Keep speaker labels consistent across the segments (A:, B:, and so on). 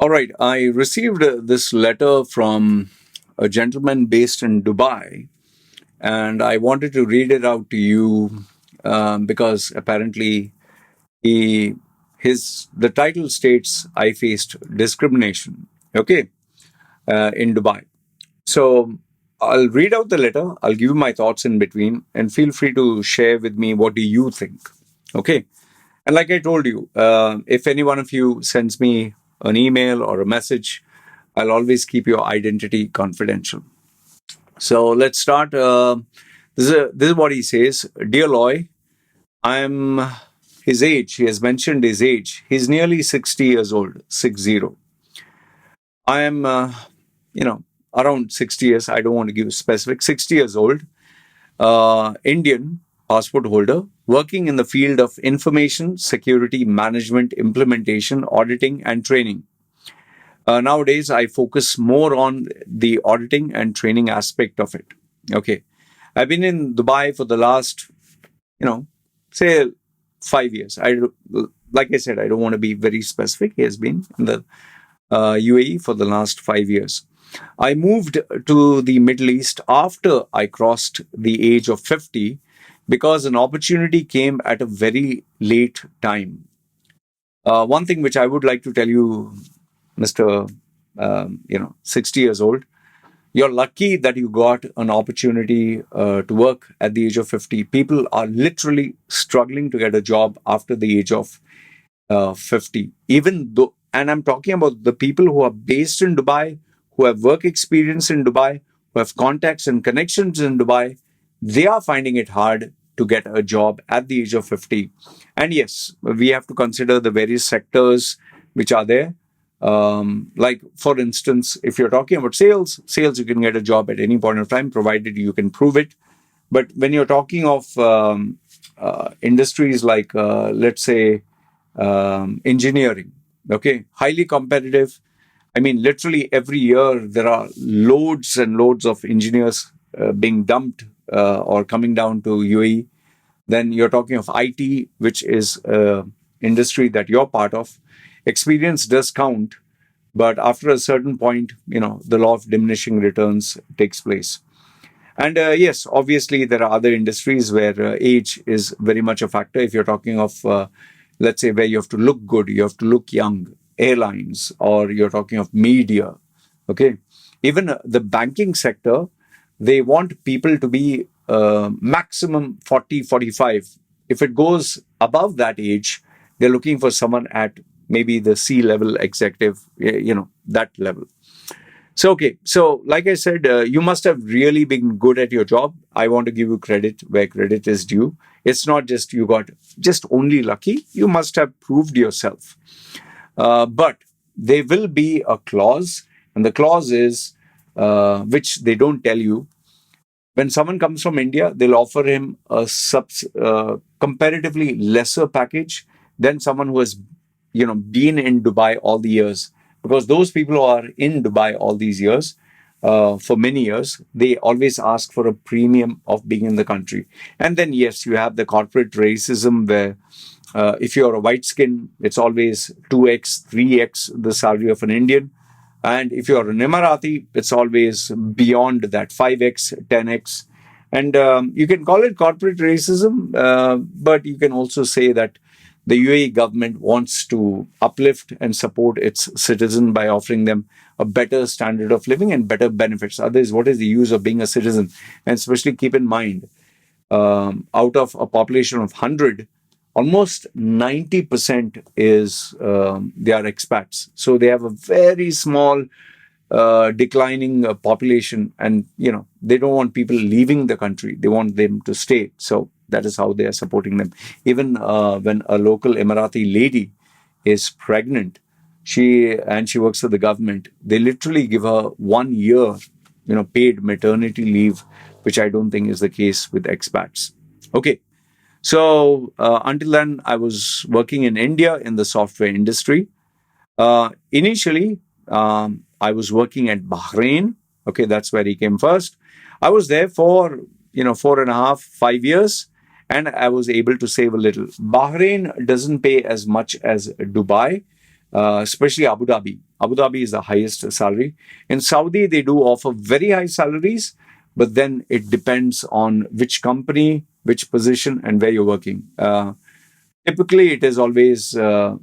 A: All right. I received this letter from a gentleman based in Dubai, and I wanted to read it out to you because apparently he the title states I faced discrimination. Okay, in Dubai. So I'll read out the letter. I'll give you my thoughts in between, and feel free to share with me what do you think. Okay. And like I told you, if any one of you sends me an email or a message, I'll always keep your identity confidential. So let's start. This is what he says. Dear Loy, I'm his age. He has mentioned his age. He's nearly 60 years old, 60. I am, around 60 years. I don't want to give specific. 60 years old, Indian passport holder, working in the field of information security management, implementation, auditing, and training. Nowadays, I focus more on the auditing and training aspect of it. Okay. I've been in Dubai for the last, say 5 years. Like I said, I don't want to be very specific. He has been in the UAE for the last 5 years. I moved to the Middle East after I crossed the age of 50 because an opportunity came at a very late time. One thing which I would like to tell you, Mr. 60 years old, you're lucky that you got an opportunity to work at the age of 50. People are literally struggling to get a job after the age of 50. Even though, and I'm talking about the people who are based in Dubai, who have work experience in Dubai, who have contacts and connections in Dubai, they are finding it hard to get a job at the age of 50. And yes, we have to consider the various sectors which are there. Like, for instance, if you're talking about sales, you can get a job at any point of time, provided you can prove it. But when you're talking of industries like, let's say, engineering, okay, highly competitive. I mean, literally every year there are loads and loads of engineers being dumped or coming down to UAE. Then you're talking of IT, which is industry that you're part of. Experience does count, but after a certain point, the law of diminishing returns takes place. And yes, obviously there are other industries where age is very much a factor. If you're talking of, let's say, where you have to look good, you have to look young, airlines, or you're talking of media. Okay, even the banking sector, they want people to be maximum 40, 45. If it goes above that age, they're looking for someone at maybe the C-level executive, that level. So, okay. So, like I said, you must have really been good at your job. I want to give you credit where credit is due. It's not just you got just only lucky. You must have proved yourself. But there will be a clause, and the clause is, which they don't tell you. When someone comes from India, they'll offer him a comparatively lesser package than someone who has, been in Dubai all the years. Because those people who are in Dubai all these years, for many years, they always ask for a premium of being in the country. And then, yes, you have the corporate racism where if you're a white skin, it's always 2x, 3x the salary of an Indian. And if you're an Emirati, it's always beyond that, 5x, 10x. And you can call it corporate racism, but you can also say that the UAE government wants to uplift and support its citizen by offering them a better standard of living and better benefits. Otherwise, what is the use of being a citizen? And especially keep in mind, out of a population of 100, almost 90% is they are expats. So they have a very small declining population, and they don't want people leaving the country. They want them to stay. So that is how they are supporting them. Even when a local Emirati lady is pregnant, she works for the government, they literally give her 1 year, paid maternity leave, which I don't think is the case with expats. Okay. So until then, I was working in India in the software industry. Initially, I was working at Bahrain. Okay, that's where he came first. I was there for 4.5, 5 years, and I was able to save a little. Bahrain doesn't pay as much as Dubai. especially Abu Dhabi. Abu Dhabi is the highest salary. In Saudi, they do offer very high salaries, but then it depends on which company, which position, and where you're working. Typically, it is always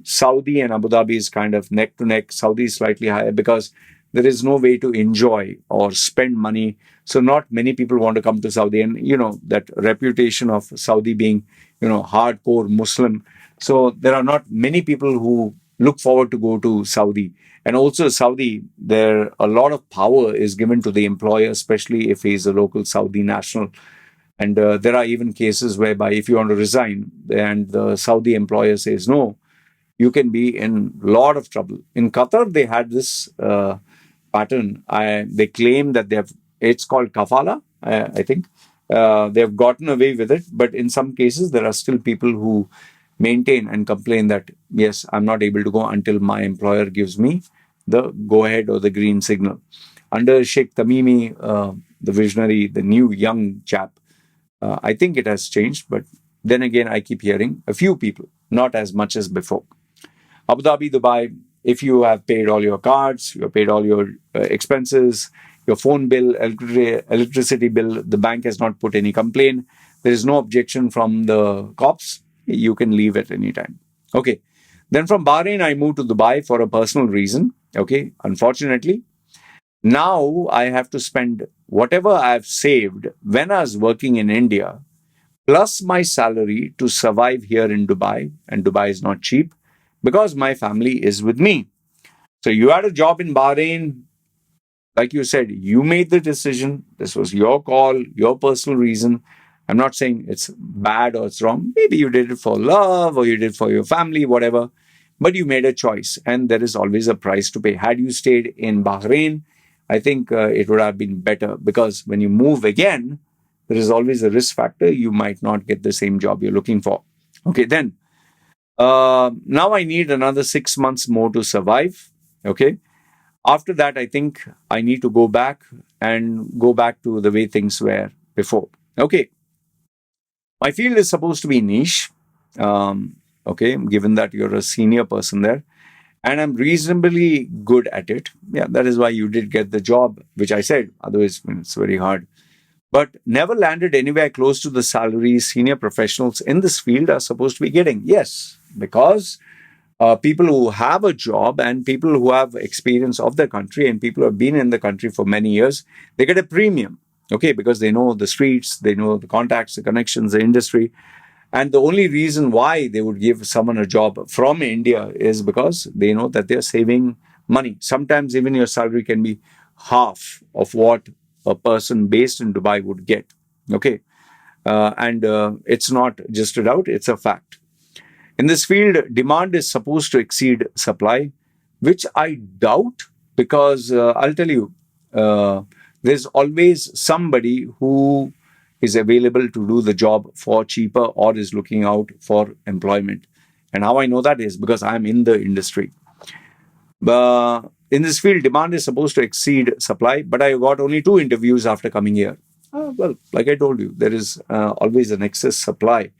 A: Saudi and Abu Dhabi is kind of neck to neck. Saudi is slightly higher because there is no way to enjoy or spend money. So not many people want to come to Saudi, and that reputation of Saudi being hardcore Muslim. So there are not many people who look forward to go to Saudi. And also Saudi, there a lot of power is given to the employer, especially if he is a local Saudi national. And there are even cases whereby if you want to resign and the Saudi employer says no, you can be in a lot of trouble. In Qatar, they had this pattern. They claim that it's called kafala, I think. They have gotten away with it, but in some cases, there are still people who maintain and complain that, yes, I'm not able to go until my employer gives me the go ahead or the green signal. Under Sheikh Tamimi, the visionary, the new young chap, I think it has changed, but then again, I keep hearing a few people, not as much as before. Abu Dhabi, Dubai, if you have paid all your cards, you have paid all your expenses, your phone bill, electricity bill, the bank has not put any complaint, there is no objection from the cops, you can leave at any time. Okay. Then from Bahrain, I moved to Dubai for a personal reason. Okay. Unfortunately, now I have to spend whatever I've saved when I was working in India, plus my salary to survive here in Dubai. And Dubai is not cheap because my family is with me. So you had a job in Bahrain. Like you said, you made the decision. This was your call, your personal reason. I'm not saying it's bad or it's wrong. Maybe you did it for love or you did it for your family, whatever. But you made a choice and there is always a price to pay. Had you stayed in Bahrain, I think it would have been better because when you move again, there is always a risk factor. You might not get the same job you're looking for. Okay, then now I need another 6 months more to survive. Okay. After that, I think I need to go back to the way things were before. Okay. My field is supposed to be niche. Okay. Given that you're a senior person there and I'm reasonably good at it. Yeah. That is why you did get the job, which I said. Otherwise, it's very hard. But never landed anywhere close to the salaries senior professionals in this field are supposed to be getting. Yes. Because people who have a job and people who have experience of the country and people who have been in the country for many years, they get a premium, okay, because they know the streets, they know the contacts, the connections, the industry. And the only reason why they would give someone a job from India is because they know that they're saving money. Sometimes even your salary can be half of what a person based in Dubai would get, okay? And it's not just a doubt, it's a fact. In this field, demand is supposed to exceed supply, which I doubt because I'll tell you, there's always somebody who is available to do the job for cheaper or is looking out for employment. And how I know that is because I'm in the industry. In this field, demand is supposed to exceed supply, but I got only 2 interviews after coming here. Well, like I told you, there is always an excess supply.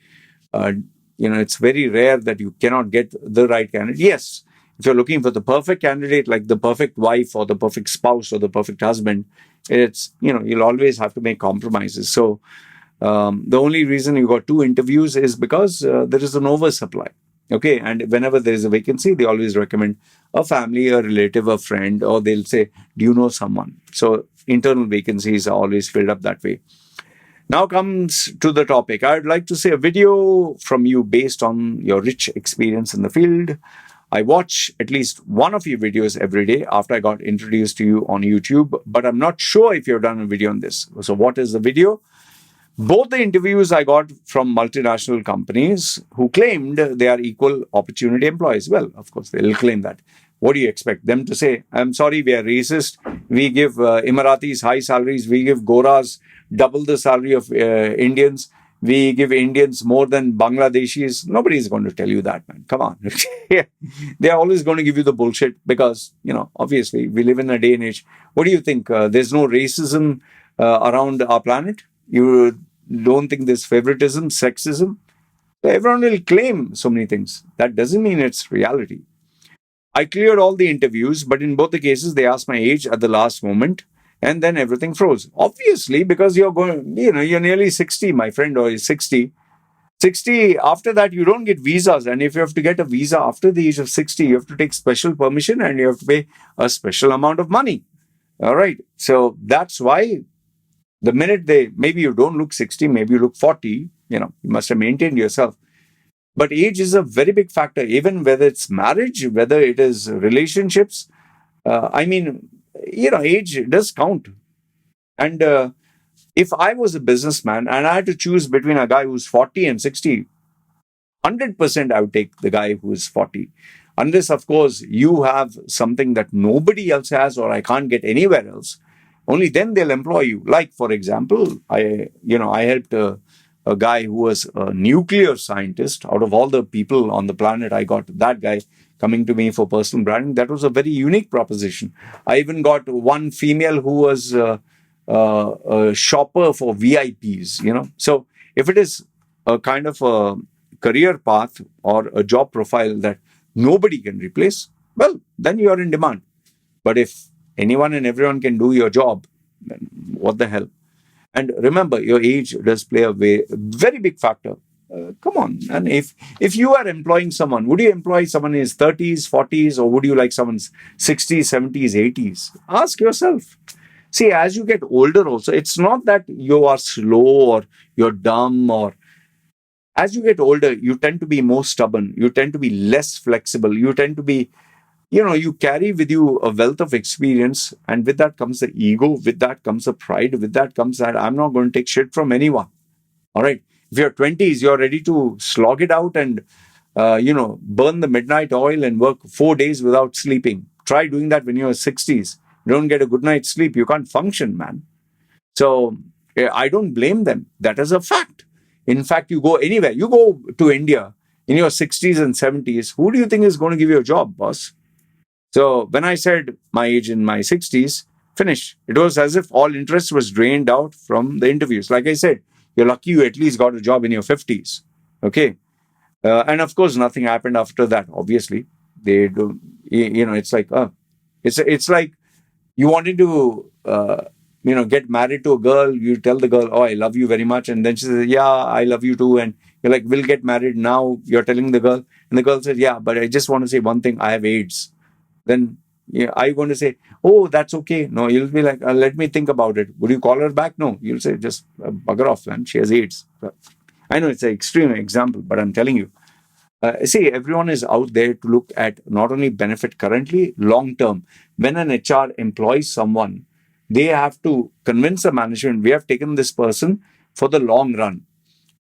A: It's very rare that you cannot get the right candidate. Yes, if you're looking for the perfect candidate, like the perfect wife or the perfect spouse or the perfect husband, you'll always have to make compromises. So the only reason you got 2 interviews is because there is an oversupply. Okay, and whenever there is a vacancy, they always recommend a family, a relative, a friend, or they'll say, do you know someone? So internal vacancies are always filled up that way. Now comes to the topic. I'd like to say a video from you based on your rich experience in the field. I watch at least one of your videos every day after I got introduced to you on YouTube, but I'm not sure if you've done a video on this. So what is the video? Both the interviews I got from multinational companies who claimed they are equal opportunity employees. Well, of course, they'll claim that. What do you expect them to say? I'm sorry, we are racist. We give Emiratis high salaries. We give Goras double the salary of Indians. We give Indians more than Bangladeshis. Nobody is going to tell you that, man. Come on. They are always going to give you the bullshit because, obviously, we live in a day and age. What do you think? There's no racism around our planet? You don't think there's favoritism, sexism? So everyone will claim so many things. That doesn't mean it's reality. I cleared all the interviews, but in both the cases, they asked my age at the last moment, and then everything froze. Obviously, because you're going, you're nearly 60, my friend, or 60. 60, after that, you don't get visas. And if you have to get a visa after the age of 60, you have to take special permission and you have to pay a special amount of money. All right. So that's why the minute maybe you don't look 60, maybe you look 40, you must have maintained yourself. But age is a very big factor, even whether it's marriage, whether it is relationships. I mean, age does count. And if I was a businessman and I had to choose between a guy who's 40 and 60, 100% I would take the guy who is 40. Unless, of course, you have something that nobody else has or I can't get anywhere else. Only then they'll employ you. Like, for example, I helped a guy who was a nuclear scientist. Out of all the people on the planet, I got that guy coming to me for personal branding. That was a very unique proposition. I even got one female who was a shopper for VIPs. So if it is a kind of a career path or a job profile that nobody can replace, well, then you are in demand. But if anyone and everyone can do your job, then what the hell? And remember, your age does play a very big factor. Come on, and if you are employing someone, would you employ someone in his 30s, 40s, or would you like someone's 60s, 70s, 80s? Ask yourself. See, as you get older, also, it's not that you are slow or you're dumb, or as you get older, you tend to be more stubborn. You tend to be less flexible. You tend to be, you carry with you a wealth of experience, and with that comes the ego, with that comes the pride, with that comes that I'm not going to take shit from anyone. All right. If you're 20s, you're ready to slog it out and, burn the midnight oil and work 4 days without sleeping. Try doing that when you're 60s. You don't get a good night's sleep. You can't function, man. So I don't blame them. That is a fact. In fact, you go anywhere, you go to India in your 60s and 70s, who do you think is going to give you a job, boss? So when I said my age in my 60s, finish. It was as if all interest was drained out from the interviews. Like I said, you're lucky you at least got a job in your 50s. Okay. And of course, nothing happened after that, obviously. They do, it's like, it's like you wanted to get married to a girl. You tell the girl, oh, I love you very much, and then she says, yeah, I love you too, and you're like, we'll get married now. You're telling the girl, and the girl says, yeah, but I just want to say one thing, I have AIDS. Then are you going to say, oh, that's okay? No, you'll be like, let me think about it. Would you call her back? No, you'll say, just bugger off, man, she has AIDS. I know it's an extreme example, but I'm telling you, see, everyone is out there to look at not only benefit currently, long term. When an HR employs someone, they have to convince the management, we have taken this person for the long run.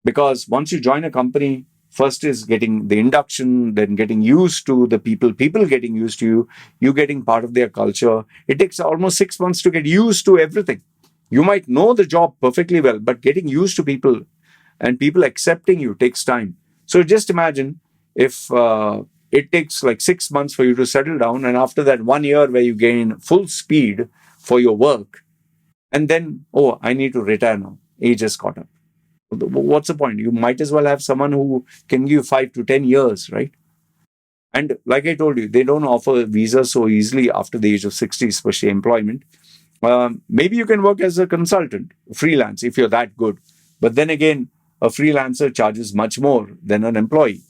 A: Because once you join a company, first is getting the induction, then getting used to the people getting used to you getting part of their culture. It takes almost 6 months to get used to everything. You might know the job perfectly well, but getting used to people and people accepting you takes time. So just imagine if it takes like 6 months for you to settle down, and after that 1 year where you gain full speed for your work, and then, oh, I need to retire now. Age has caught up. What's the point? You might as well have someone who can give you 5 to 10 years, right? And like I told you, they don't offer visas so easily after the age of 60, especially employment. Maybe you can work as a consultant, freelance, if you're that good. But then again, a freelancer charges much more than an employee.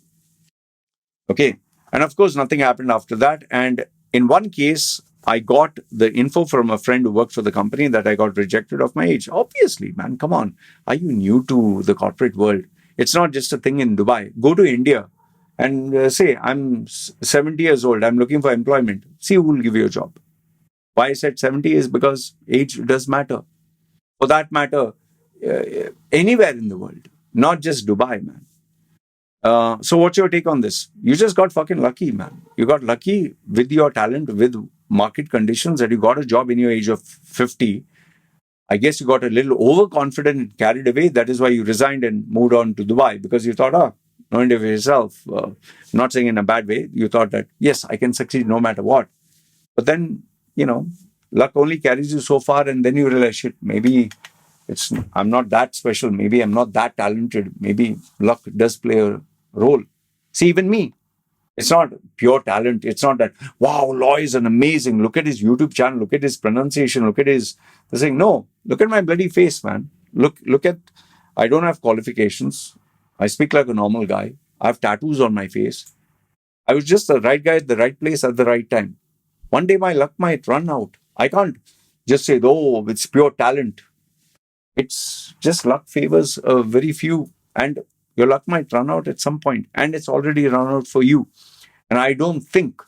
A: Okay. And of course, nothing happened after that. And in one case, I got the info from a friend who worked for the company that I got rejected of my age. Obviously, man, come on. Are you new to the corporate world? It's not just a thing in Dubai. Go to India and say, I'm 70 years old. I'm looking for employment. See who will give you a job. Why I said 70 is because age does matter. For that matter, anywhere in the world, not just Dubai, man. So what's your take on this? You just got fucking lucky, man. You got lucky with your talent, with market conditions, that you got a job in your age of 50. I guess you got a little overconfident and carried away. That is why you resigned and moved on to Dubai, because you thought, knowing of yourself, not saying in a bad way, you thought that, yes, I can succeed no matter what. But then, luck only carries you so far, and then you realize, shit, maybe I'm not that special. Maybe I'm not that talented. Maybe luck does play a role. See, even me. It's not pure talent. It's not that, wow, Loy is an amazing. Look at his YouTube channel. Look at his pronunciation. Look at his. They're saying, no, look at my bloody face, man. Look at. I don't have qualifications. I speak like a normal guy. I have tattoos on my face. I was just the right guy at the right place at the right time. One day my luck might run out. I can't just say, oh, it's pure talent. It's just luck favors a very few, and your luck might run out at some point, and it's already run out for you. And I don't think,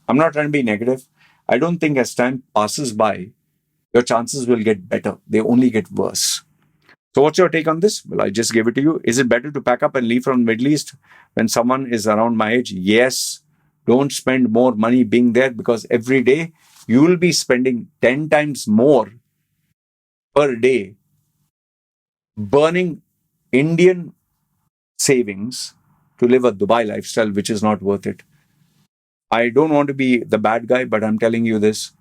A: I'm not trying to be negative, I don't think as time passes by, your chances will get better. They only get worse. So, what's your take on this? Well, I just gave it to you. Is it better to pack up and leave from the Middle East when someone is around my age? Yes. Don't spend more money being there, because every day you will be spending 10 times more per day burning Indian savings to live a Dubai lifestyle, which is not worth it. I don't want to be the bad guy, but I'm telling you this.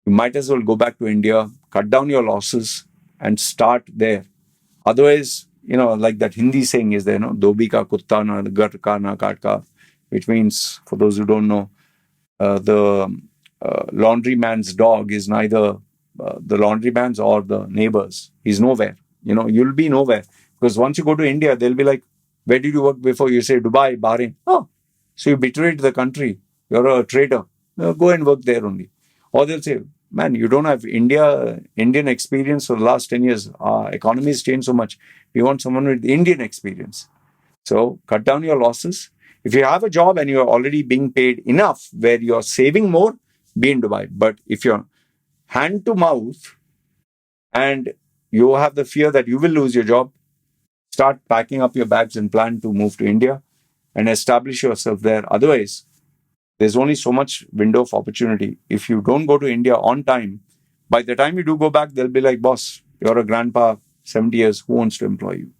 A: You might as well go back to India, cut down your losses, and start there. Otherwise, like that Hindi saying is there, Dobi ka kutta na gar ka na kaat ka, which means, for those who don't know, the laundryman's dog is neither the laundryman's or the neighbor's. He's nowhere. You'll be nowhere. Because once you go to India, they'll be like, where did you work before? You say Dubai, Bahrain. Oh, so you betrayed the country. You're a traitor. Go and work there only. Or they'll say, man, you don't have Indian experience for the last 10 years. Our economy has changed so much. We want someone with Indian experience. So cut down your losses. If you have a job and you're already being paid enough where you're saving more, be in Dubai. But if you're hand to mouth and you have the fear that you will lose your job, start packing up your bags and plan to move to India and establish yourself there. Otherwise, there's only so much window of opportunity. If you don't go to India on time, by the time you do go back, they'll be like, boss, you're a grandpa, 70 years, who wants to employ you?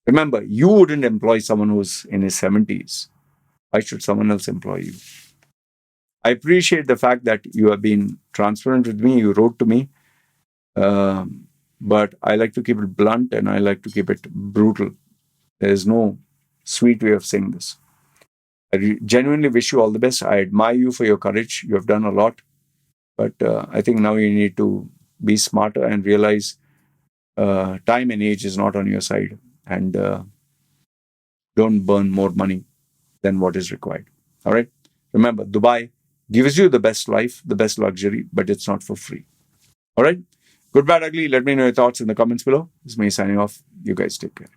A: Remember, you wouldn't employ someone who's in his 70s. Why should someone else employ you? I appreciate the fact that you have been transparent with me. You wrote to me. But I like to keep it blunt and I like to keep it brutal. There is no sweet way of saying this. I genuinely wish you all the best. I admire you for your courage. You have done a lot. But I think now you need to be smarter and realize time and age is not on your side. And don't burn more money than what is required. All right? Remember, Dubai gives you the best life, the best luxury, but it's not for free. All right? Good, bad, ugly. Let me know your thoughts in the comments below. This is me signing off. You guys take care.